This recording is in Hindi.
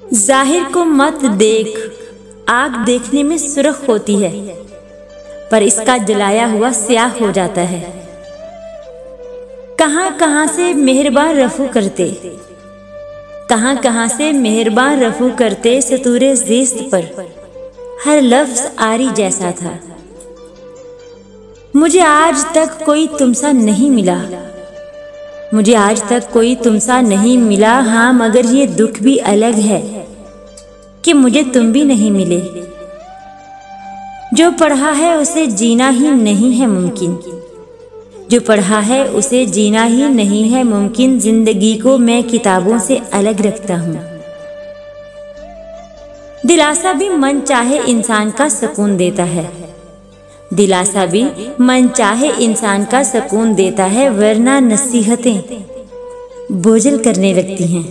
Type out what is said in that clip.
जाहिर को मत देख, आग देखने में सुर्ख होती है, पर इसका जलाया हुआ स्याह हो जाता है। कहां कहां से मेहरबान रफू करते, कहां कहां से मेहरबान रफू करते, सतूरे ज़िस्त पर हर लफ्ज़ आरी जैसा था। मुझे आज तक कोई तुमसा नहीं मिला, मुझे आज तक कोई तुमसा नहीं मिला। हाँ, मगर ये दुख भी अलग है कि मुझे तुम भी नहीं मिले। जो पढ़ा है उसे जीना ही नहीं है मुमकिन, जो पढ़ा है उसे जीना ही नहीं है मुमकिन। जिंदगी को मैं किताबों से अलग रखता हूँ। दिलासा भी मन चाहे इंसान का सुकून देता है, दिलासा भी मन चाहे इंसान का सुकून देता है, वरना नसीहतें बोझल करने लगती हैं।